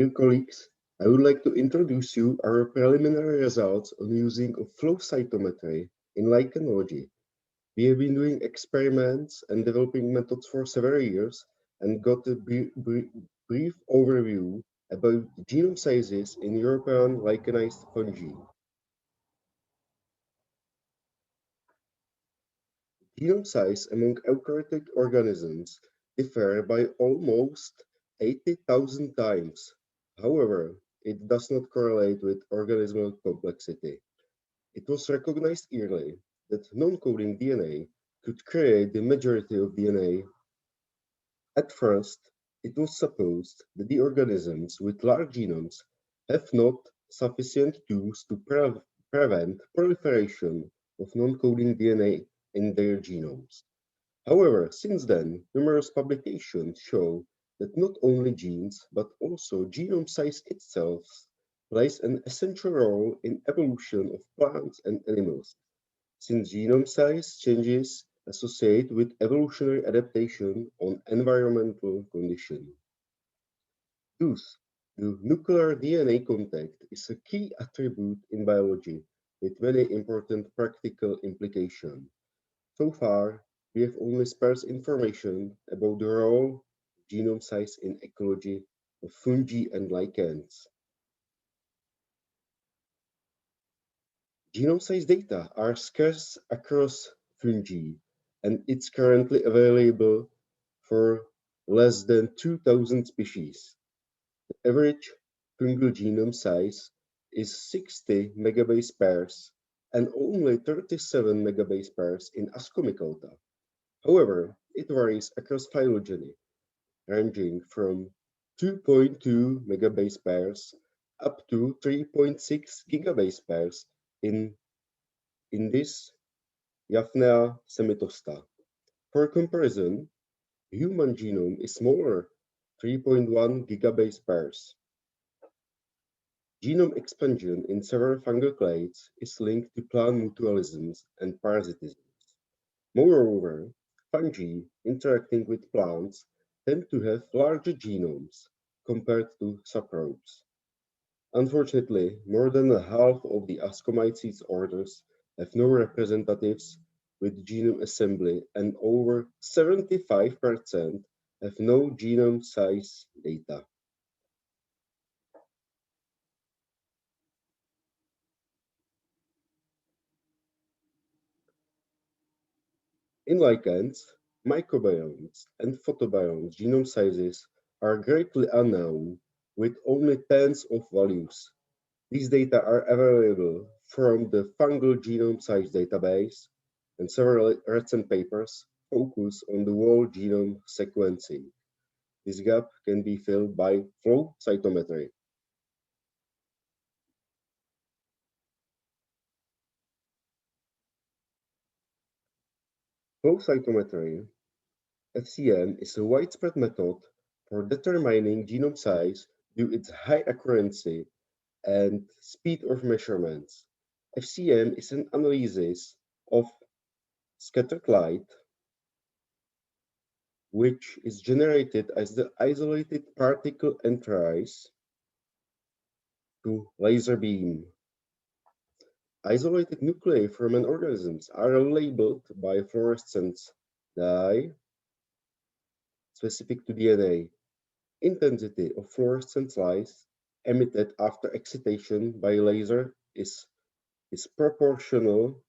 Dear colleagues, I would like to introduce you our preliminary results on using of flow cytometry in lichenology. We have been doing experiments and developing methods for several years and got a brief overview about genome sizes in European lichenized fungi. Genome size among eukaryotic organisms differ by almost 80,000 times. However, it does not correlate with organismal complexity. It was recognized early that non-coding DNA could create the majority of DNA. At first, it was supposed that the organisms with large genomes have not sufficient tools to prevent proliferation of non-coding DNA in their genomes. However, since then, numerous publications show that not only genes, but also genome size itself plays an essential role in evolution of plants and animals, since genome size changes associate with evolutionary adaptation on environmental conditions. Thus, the nuclear DNA contact is a key attribute in biology with many important practical implications. So far, we have only sparse information about the role of genome size in ecology of fungi and lichens. Genome size data are scarce across fungi, and it's currently available for less than 2,000 species. The average fungal genome size is 60 megabase pairs and only 37 megabase pairs in Ascomycota. However, it varies across phylogeny, ranging from 2.2 megabase pairs up to 3.6 gigabase pairs in this Yaphnea semitosta. For comparison, human genome is smaller, 3.1 gigabase pairs. Genome expansion in several fungal clades is linked to plant mutualisms and parasitisms. Moreover, fungi interacting with plants tend to have larger genomes compared to saprobes. Unfortunately, more than half of the Ascomycota orders have no representatives with genome assembly, and over 75% have no genome size data. In lichens, microbiomes and photobiomes genome sizes are greatly unknown, with only tens of values. These data are available from the Fungal Genome Size database, and several recent papers focus on the whole genome sequencing. This gap can be filled by flow cytometry. Flow cytometry, FCM, is a widespread method for determining genome size due to its high accuracy and speed of measurements. FCM is an analysis of scattered light, which is generated as the isolated particle entries to laser beam. Isolated nuclei from an organism are labeled by fluorescence dye specific to DNA. Intensity of fluorescence light emitted after excitation by laser is proportional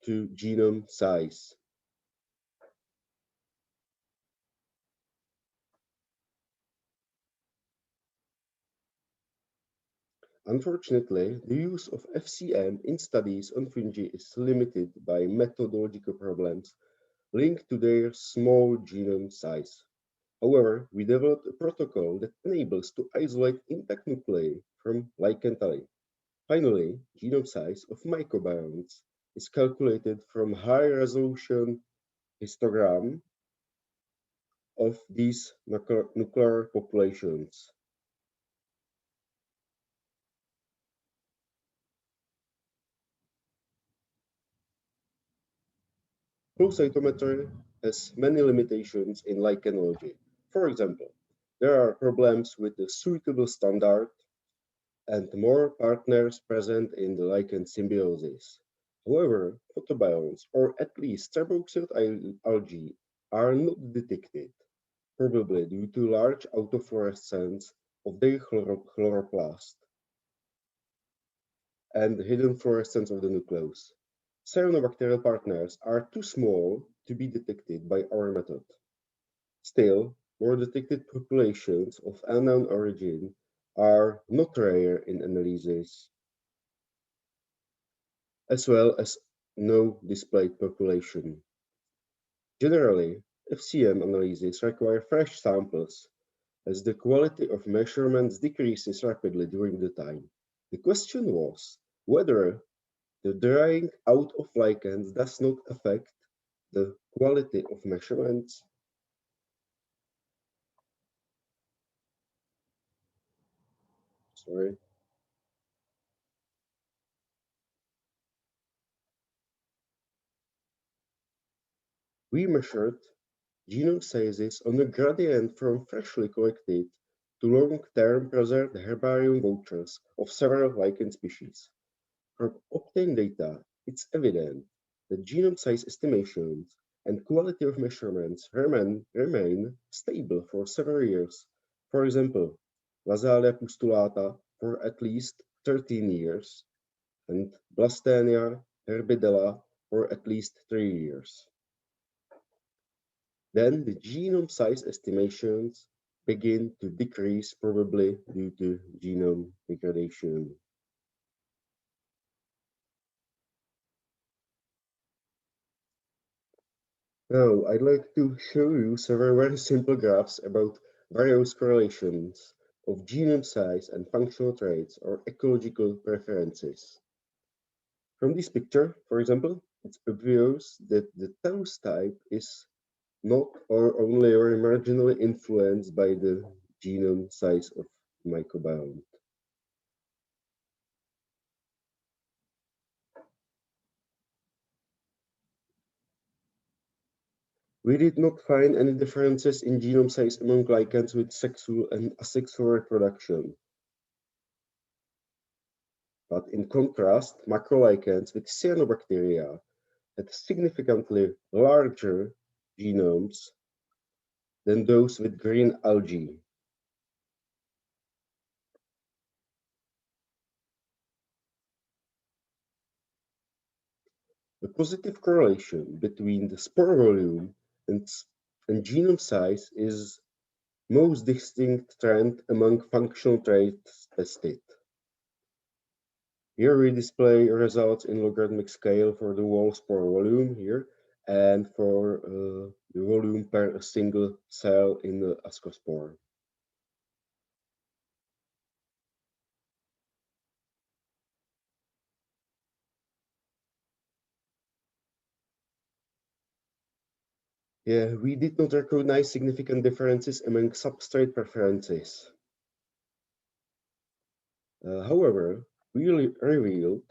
to genome size. Unfortunately, the use of FCM in studies on fungi is limited by methodological problems linked to their small genome size. However, we developed a protocol that enables to isolate intact nuclei from lichen thalli. Finally, genome size of microbiomes is calculated from high-resolution histogram of these nuclear populations. Flow cytometry has many limitations in lichenology. For example, There are problems with the suitable standard and more partners present in the lichen symbiosis. However, photobionts, or at least carboxylate algae, are not detected, probably due to large autofluorescence of their chloroplast and hidden fluorescence of the nucleus. Cyanobacterial partners are too small to be detected by our method. Still, more detected populations of unknown origin are not rare in analyses, as well as no displayed population. Generally, FCM analyses require fresh samples, as the quality of measurements decreases rapidly during the time. The question was whether the drying out of lichens does not affect the quality of measurements. Sorry. We measured genome sizes on a gradient from freshly collected to long-term preserved herbarium vouchers of several lichen species. From obtained data, it's evident that genome size estimations and quality of measurements remain stable for several years. For example, Lazalia pustulata for at least 13 years and Blastenia herbidella for at least 3 years. Then the genome size estimations begin to decrease, probably due to genome degradation. Now, I'd like to show you several very simple graphs about various correlations of genome size and functional traits or ecological preferences. From this picture, for example, it's obvious that the thallus type is not or only very marginally influenced by the genome size of microbiome. We did not find any differences in genome size among lichens with sexual and asexual reproduction. But in contrast, macrolichens with cyanobacteria had significantly larger genomes than those with green algae. The positive correlation between the spore volume and, and genome size is most distinct trend among functional traits tested. Here we display results in logarithmic scale for the whole spore volume here and for the volume per single cell in the ascospore. Yeah, we did not recognize significant differences among substrate preferences. However, we revealed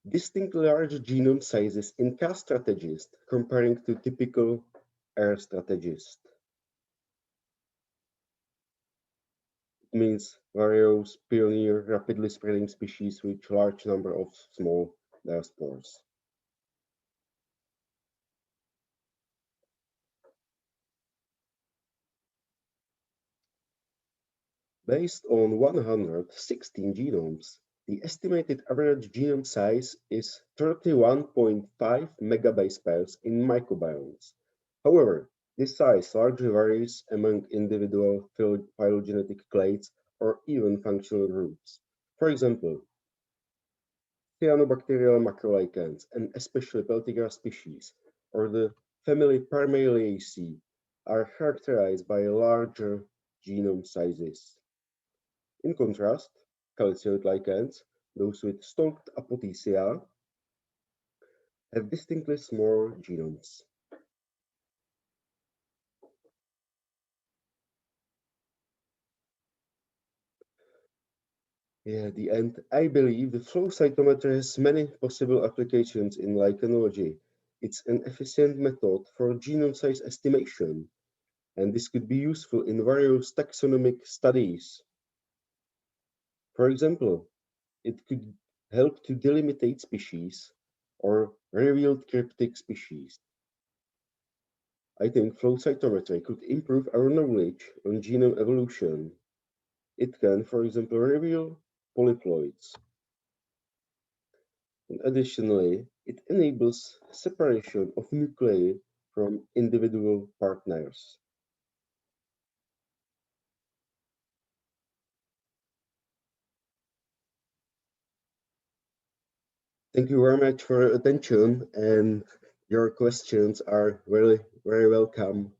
distinctly large genome sizes in Kstrategists comparing to typical rstrategist. It means various pioneer rapidly spreading species with large number of small diaspores. Based on 116 genomes, the estimated average genome size is 31.5 megabase pairs in microbiomes. However, this size largely varies among individual phylogenetic clades or even functional groups. For example, cyanobacterial macrolichens, and especially Peltigra species, or the family Parmeliaceae, are characterized by larger genome sizes. In contrast, calcioid lichens, those with stalked apothecia, have distinctly smaller genomes. Yeah, the end. I believe the flow cytometry has many possible applications in lichenology. It's an efficient method for genome size estimation. and this could be useful in various taxonomic studies. For example, it could help to delimitate species or reveal cryptic species. I think flow cytometry could improve our knowledge on genome evolution. It can, for example, reveal polyploids. And additionally, it enables separation of nuclei from individual partners. Thank you very much for your attention, and your questions are very welcome.